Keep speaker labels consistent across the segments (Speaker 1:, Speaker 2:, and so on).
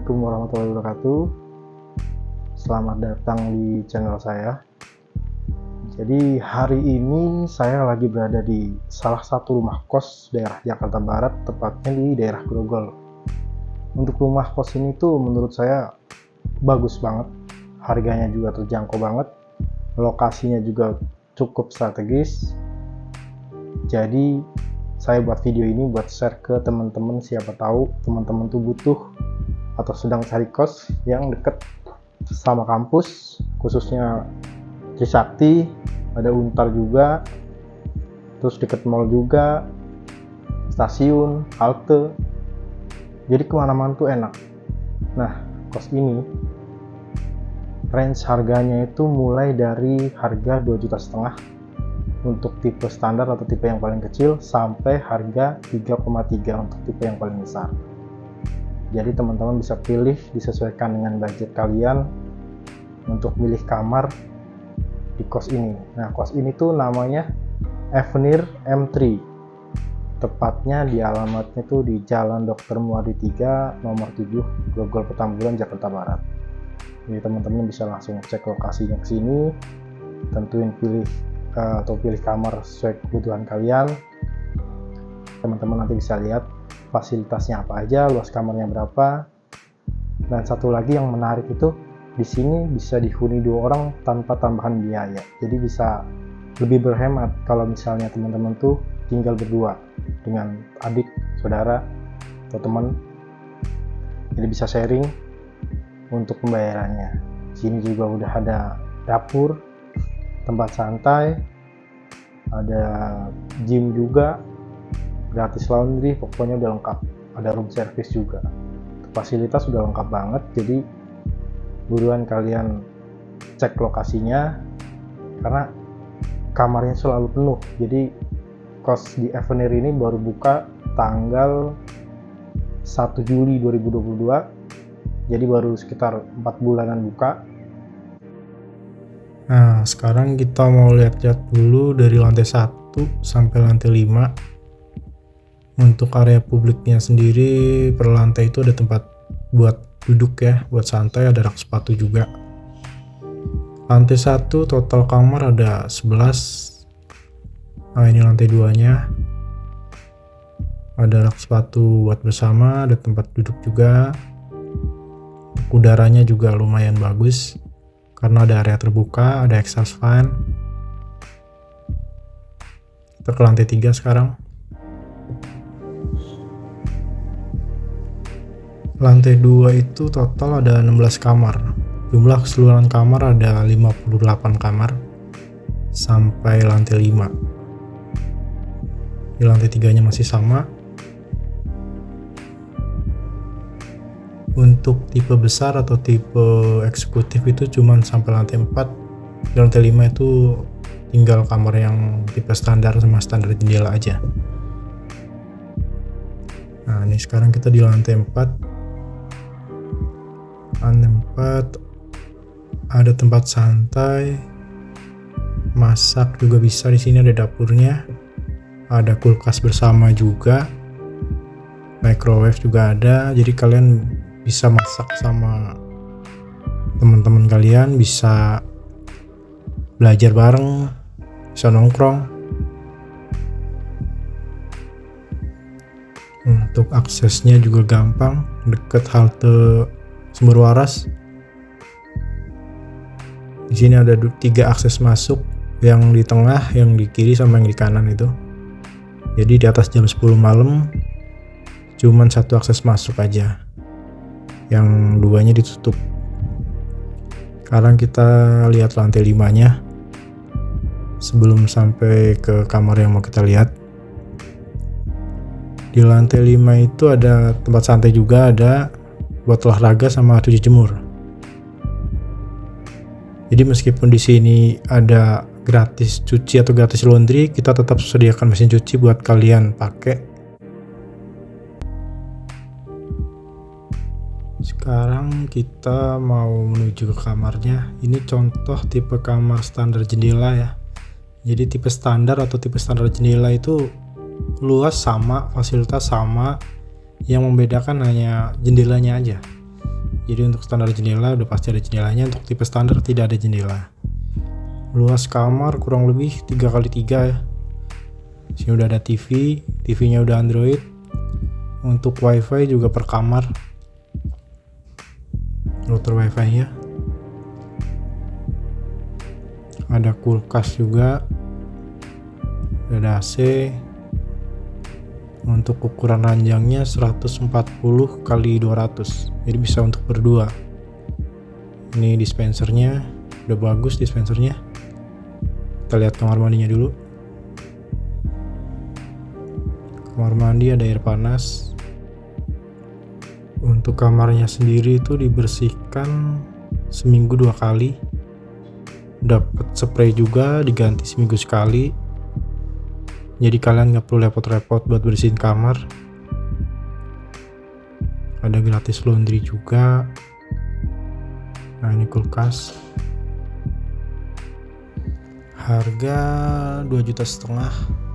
Speaker 1: Assalamualaikum warahmatullahi wabarakatuh. Selamat datang di channel saya. Jadi hari ini saya lagi berada di salah satu rumah kos daerah Jakarta Barat, tepatnya di daerah Grogol. Untuk rumah kos ini tuh menurut saya bagus banget, harganya juga terjangkau banget, lokasinya juga cukup strategis. Jadi saya buat video ini buat share ke teman-teman, siapa tahu teman-teman tuh butuh atau sedang cari kos yang deket sama kampus, khususnya Trisakti, ada Untar juga, terus deket mall juga, stasiun, halte, jadi kemana-mana tuh enak. Nah, kos ini range harganya itu mulai dari harga 2,5 juta untuk tipe standar atau tipe yang paling kecil, sampai harga 3,3 untuk tipe yang paling besar. Jadi teman-teman bisa pilih, disesuaikan dengan budget kalian untuk milih kamar di kos ini. Nah, kos ini tuh namanya Avenir M3, tepatnya di alamatnya tuh di Jalan Dr. Muardi 3 nomor 7 Grogol Petamburan, Jakarta Barat. Jadi teman-teman bisa langsung cek lokasinya ke sini, tentuin pilih kamar sesuai kebutuhan kalian. Teman-teman nanti bisa lihat fasilitasnya apa aja, luas kamarnya berapa. Dan satu lagi yang menarik itu, di sini bisa dihuni 2 orang tanpa tambahan biaya. Jadi bisa lebih berhemat kalau misalnya teman-teman tuh tinggal berdua dengan adik, saudara, atau teman. Jadi bisa sharing untuk pembayarannya. Di sini juga udah ada dapur, tempat santai, ada gym juga, gratis laundry, pokoknya udah lengkap. Ada room service juga, fasilitas udah lengkap banget. Jadi buruan kalian cek lokasinya, karena kamarnya selalu penuh. Jadi kos di Avenir ini baru buka tanggal 1 Juli 2022, jadi baru sekitar 4 bulanan buka.
Speaker 2: Nah, sekarang kita mau lihat-lihat dulu dari lantai 1 sampai lantai 5. Untuk area publiknya sendiri, per lantai itu ada tempat buat duduk ya, buat santai, ada rak sepatu juga. Lantai 1 total kamar ada 11. Nah, ini lantai 2-nya. Ada rak sepatu buat bersama, ada tempat duduk juga. Udaranya juga lumayan bagus, karena ada area terbuka, ada exhaust fan. Kita ke lantai 3 sekarang. Lantai 2 itu total ada 16 kamar. Jumlah keseluruhan kamar ada 58 kamar sampai lantai 5. Di lantai 3-nya masih sama. Untuk tipe besar atau tipe eksekutif itu cuman sampai lantai 4. Di lantai 5 itu tinggal kamar yang tipe standar sama standar jendela aja. Nah, ini sekarang kita di lantai 4. Lantai 4 ada tempat santai, masak juga bisa. Di sini ada dapurnya, ada kulkas bersama juga, microwave juga ada. Jadi kalian bisa masak sama teman-teman kalian, bisa belajar bareng, bisa nongkrong. Untuk aksesnya juga gampang, deket halte Sumber Waras. Di sini ada 3 akses masuk, yang di tengah, yang di kiri, sama yang di kanan itu. Jadi di atas jam 10 malam cuman 1 akses masuk aja, yang 2-nya ditutup. Sekarang kita lihat lantai 5-nya sebelum sampai ke kamar yang mau kita lihat. Di lantai 5 itu ada tempat santai juga, ada buat olahraga sama cuci jemur. Jadi meskipun di sini ada gratis cuci atau gratis laundry, kita tetap sediakan mesin cuci buat kalian pakai. Sekarang kita mau menuju ke kamarnya. Ini contoh tipe kamar standar jendela ya. Jadi tipe standar atau tipe standar jendela itu luas sama, fasilitas sama, yang membedakan hanya jendelanya aja. Jadi untuk standar jendela udah pasti ada jendelanya, untuk tipe standar tidak ada jendela. Luas kamar kurang lebih 3x3 ya. Sini udah ada TV-nya udah Android. Untuk WiFi juga per kamar. Router WiFi nya. Ada kulkas juga. Ada AC. Untuk ukuran ranjangnya 140x200, jadi bisa untuk berdua. Ini dispensernya udah bagus, dispensernya. Kita lihat kamar mandinya dulu. Kamar mandi ada air panas. Untuk kamarnya sendiri itu dibersihkan seminggu 2 kali. Dapat spray juga, diganti seminggu sekali. Jadi kalian nggak perlu repot-repot buat bersihin kamar. Ada gratis laundry juga. Nah, ini kulkas. Harga 2,5 juta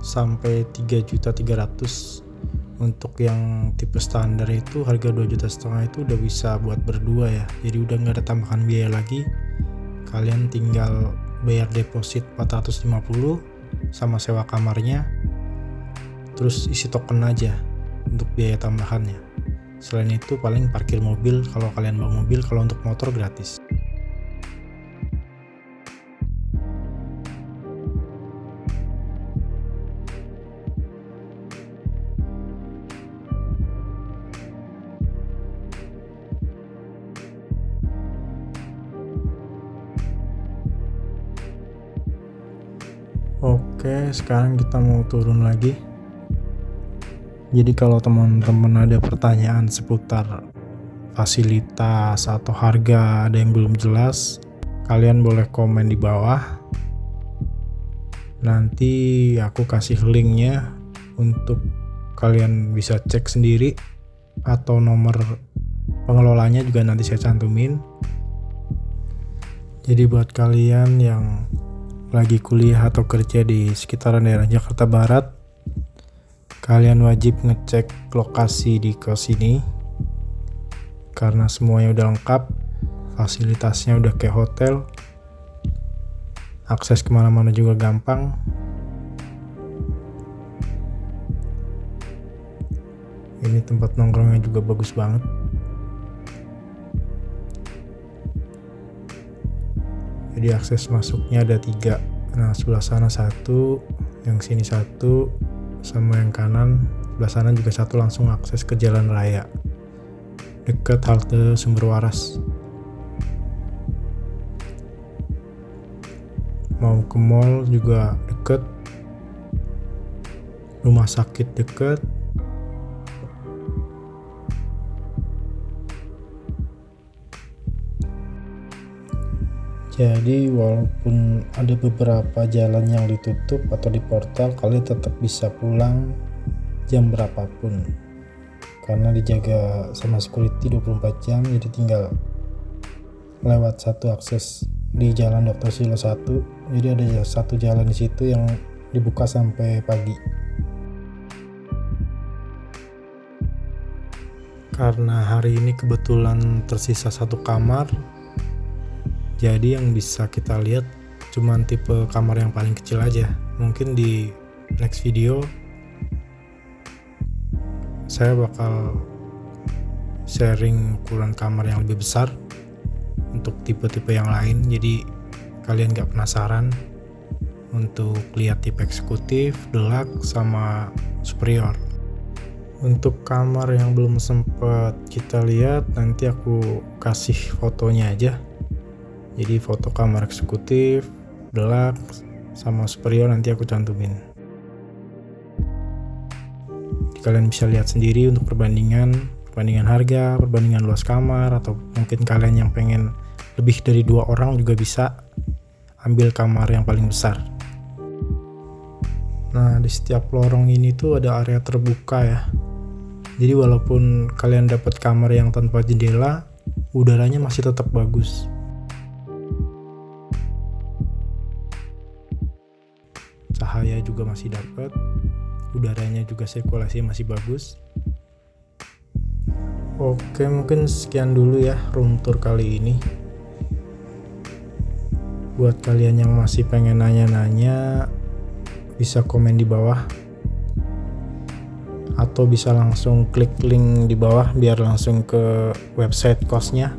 Speaker 2: sampai 3,300.000. Untuk yang tipe standar itu harga 2,5 juta itu udah bisa buat berdua ya. Jadi udah nggak ada tambahan biaya lagi. Kalian tinggal bayar deposit 450 sama sewa kamarnya, terus isi token aja untuk biaya tambahannya. Selain itu paling parkir mobil kalau kalian bawa mobil, kalau untuk motor gratis. Oke, sekarang kita mau turun lagi. Jadi kalau teman-teman ada pertanyaan seputar fasilitas atau harga ada yang belum jelas, kalian boleh komen di bawah. Nanti aku kasih linknya untuk kalian bisa cek sendiri, atau nomor pengelolanya juga nanti saya cantumin. Jadi buat kalian yang lagi kuliah atau kerja di sekitaran daerah Jakarta Barat, kalian wajib ngecek lokasi di kos ini karena semuanya udah lengkap, fasilitasnya udah kayak hotel, akses kemana-mana juga gampang. Ini tempat nongkrongnya juga bagus banget. Jadi akses masuknya ada 3. Nah, sebelah sana 1, yang sini 1, sama yang kanan sebelah sana juga 1, langsung akses ke jalan raya dekat halte Sumber Waras. Mau ke mall juga deket, rumah sakit deket. Jadi walaupun ada beberapa jalan yang ditutup atau di portal, kalian tetap bisa pulang jam berapapun karena dijaga sama security 24 jam. Jadi tinggal lewat satu akses di Jalan Dr. Silo 1. Jadi ada satu jalan di situ yang dibuka sampai pagi. Karena hari ini kebetulan tersisa 1 kamar, jadi yang bisa kita lihat cuman tipe kamar yang paling kecil aja. Mungkin di next video saya bakal sharing ukuran kamar yang lebih besar untuk tipe-tipe yang lain, jadi kalian gak penasaran untuk lihat tipe eksekutif, deluxe, sama superior. Untuk kamar yang belum sempat kita lihat, nanti aku kasih fotonya aja. Jadi foto kamar eksekutif, deluxe, sama superior nanti aku cantumin. Kalian bisa lihat sendiri untuk perbandingan harga, perbandingan luas kamar, atau mungkin kalian yang pengen lebih dari 2 orang juga bisa ambil kamar yang paling besar. Nah, di setiap lorong ini tuh ada area terbuka ya. Jadi walaupun kalian dapat kamar yang tanpa jendela, udaranya masih tetap bagus. Cahaya juga masih dapat, udaranya juga sirkulasi masih bagus. Oke, mungkin sekian dulu ya room tour kali ini. Buat kalian yang masih pengen nanya-nanya, bisa komen di bawah atau bisa langsung klik link di bawah biar langsung ke website kosnya.